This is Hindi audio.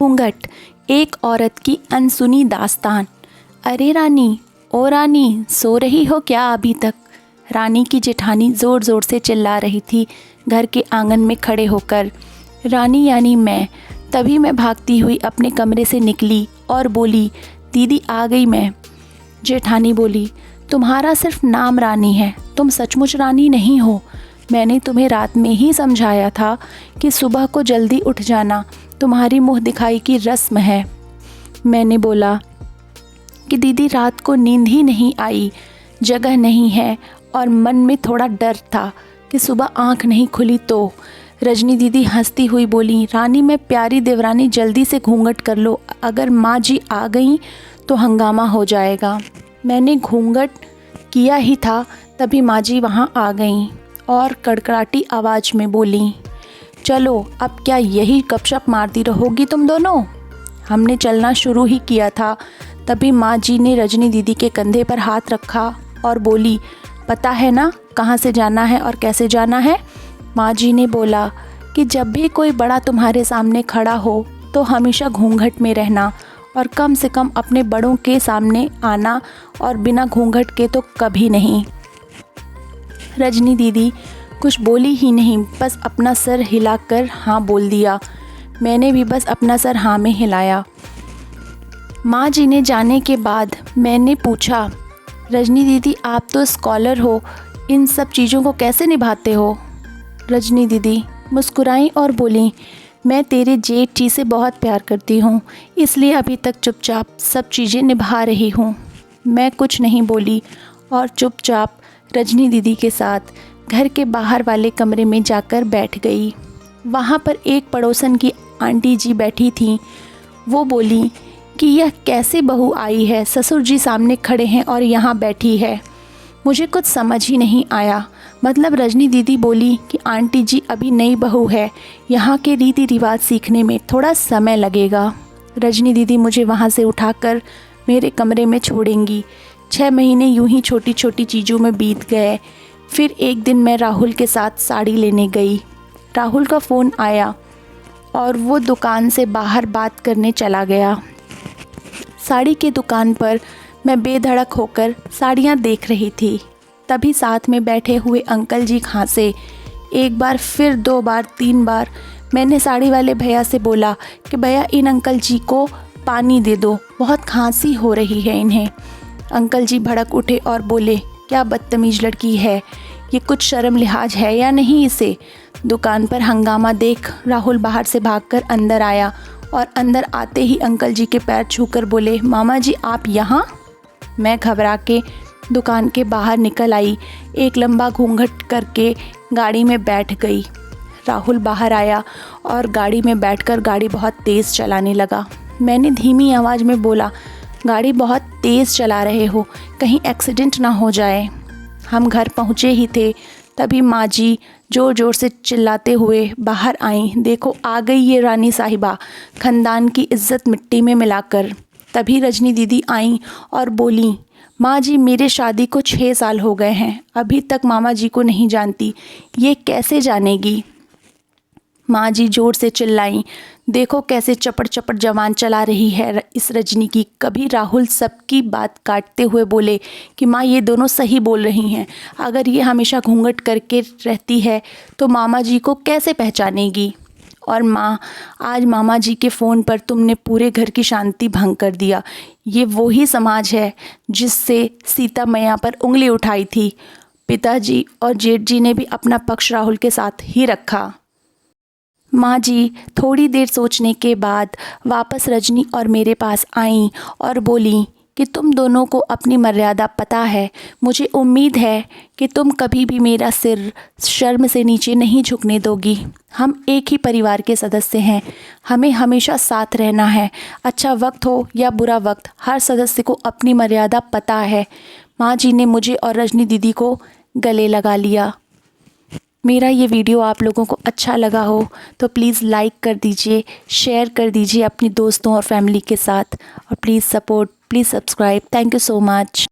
घूंघट, एक औरत की अनसुनी दास्तान। अरे रानी, ओ रानी, सो रही हो क्या अभी तक? रानी की जेठानी ज़ोर ज़ोर से चिल्ला रही थी घर के आंगन में खड़े होकर। रानी यानी मैं। तभी मैं भागती हुई अपने कमरे से निकली और बोली, दीदी आ गई मैं। जेठानी बोली, तुम्हारा सिर्फ नाम रानी है, तुम सचमुच रानी नहीं हो। मैंने तुम्हें रात में ही समझाया था कि सुबह को जल्दी उठ जाना तुम्हारी मुँह दिखाई की रस्म है। मैंने बोला कि दीदी रात को नींद ही नहीं आई, जगह नहीं है और मन में थोड़ा डर था कि सुबह आंख नहीं खुली तो। रजनी दीदी हंसती हुई बोली, रानी मैं प्यारी देवरानी जल्दी से घूंघट कर लो, अगर माँ जी आ गई तो हंगामा हो जाएगा। मैंने घूंघट किया ही था तभी माँ जी वहाँ आ गईं और कड़कड़ाटी आवाज़ में बोली, चलो अब क्या यही गपशप मारती रहोगी तुम दोनों? हमने चलना शुरू ही किया था तभी माँ जी ने रजनी दीदी के कंधे पर हाथ रखा और बोली, पता है ना कहाँ से जाना है और कैसे जाना है? माँ जी ने बोला कि जब भी कोई बड़ा तुम्हारे सामने खड़ा हो तो हमेशा घूंघट में रहना और कम से कम अपने बड़ों के सामने आना और बिना घूंघट के तो कभी नहीं। रजनी दीदी कुछ बोली ही नहीं, बस अपना सर हिलाकर हाँ बोल दिया। मैंने भी बस अपना सर हाँ में हिलाया। माँ जी ने जाने के बाद मैंने पूछा, रजनी दीदी आप तो स्कॉलर हो, इन सब चीज़ों को कैसे निभाते हो? रजनी दीदी मुस्कुराई और बोली, मैं तेरे जेठ जी से बहुत प्यार करती हूँ, इसलिए अभी तक चुपचाप सब चीज़ें निभा रही हूँ। मैं कुछ नहीं बोली और चुपचाप रजनी दीदी के साथ घर के बाहर वाले कमरे में जाकर बैठ गई। वहाँ पर एक पड़ोसन की आंटी जी बैठी थीं। वो बोली कि यह कैसे बहू आई है, ससुर जी सामने खड़े हैं और यहाँ बैठी है। मुझे कुछ समझ ही नहीं आया। मतलब रजनी दीदी बोली कि आंटी जी अभी नई बहू है, यहाँ के रीति रिवाज सीखने में थोड़ा समय लगेगा। रजनी दीदी मुझे वहाँ से उठाकर मेरे कमरे में छोड़ेंगी। 6 महीने यूं ही छोटी छोटी चीज़ों में बीत गए। फिर एक दिन मैं राहुल के साथ साड़ी लेने गई। राहुल का फ़ोन आया और वो दुकान से बाहर बात करने चला गया। साड़ी की दुकान पर मैं बेधड़क होकर साड़ियाँ देख रही थी। तभी साथ में बैठे हुए अंकल जी खांसे। एक बार, फिर 2 बार, 3 बार। मैंने साड़ी वाले भैया से बोला कि भैया इन अंकल जी को पानी दे दो, बहुत खांसी हो रही है इन्हें। अंकल जी भड़क उठे और बोले, क्या बदतमीज़ लड़की है, ये कुछ शर्म लिहाज है या नहीं इसे? दुकान पर हंगामा देख राहुल बाहर से भागकर अंदर आया और अंदर आते ही अंकल जी के पैर छूकर बोले, मामा जी आप यहाँ? मैं घबरा के दुकान के बाहर निकल आई, एक लंबा घूंघट करके गाड़ी में बैठ गई। राहुल बाहर आया और गाड़ी में बैठकर गाड़ी बहुत तेज़ चलाने लगा। मैंने धीमी आवाज़ में बोला, गाड़ी बहुत तेज़ चला रहे हो, कहीं एक्सीडेंट ना हो जाए। हम घर पहुँचे ही थे तभी माँ जी ज़ोर ज़ोर से चिल्लाते हुए बाहर आईं, देखो आ गई ये रानी साहिबा, ख़ानदान की इज्जत मिट्टी में मिलाकर। तभी रजनी दीदी आईं और बोली, माँ जी मेरे शादी को 6 साल हो गए हैं, अभी तक मामा जी को नहीं जानती, ये कैसे जानेगी? माँ जी ज़ोर से चिल्लाईं, देखो कैसे चपड़ चपड़ जवान चला रही है इस रजनी की। कभी राहुल सबकी बात काटते हुए बोले कि माँ ये दोनों सही बोल रही हैं, अगर ये हमेशा घूंघट करके रहती है तो मामा जी को कैसे पहचानेगी? और माँ, आज मामा जी के फ़ोन पर तुमने पूरे घर की शांति भंग कर दिया। ये वही समाज है जिससे सीता मैया पर उंगली उठाई थी। पिताजी और जेठ जी ने भी अपना पक्ष राहुल के साथ ही रखा। माँ जी थोड़ी देर सोचने के बाद वापस रजनी और मेरे पास आईं और बोली कि तुम दोनों को अपनी मर्यादा पता है, मुझे उम्मीद है कि तुम कभी भी मेरा सिर शर्म से नीचे नहीं झुकने दोगी। हम एक ही परिवार के सदस्य हैं, हमें हमेशा साथ रहना है, अच्छा वक्त हो या बुरा वक्त, हर सदस्य को अपनी मर्यादा पता है। माँ जी ने मुझे और रजनी दीदी को गले लगा लिया। मेरा ये वीडियो आप लोगों को अच्छा लगा हो तो प्लीज़ लाइक कर दीजिए, शेयर कर दीजिए अपनी दोस्तों और फैमिली के साथ, और please support, please subscribe. Thank you so much.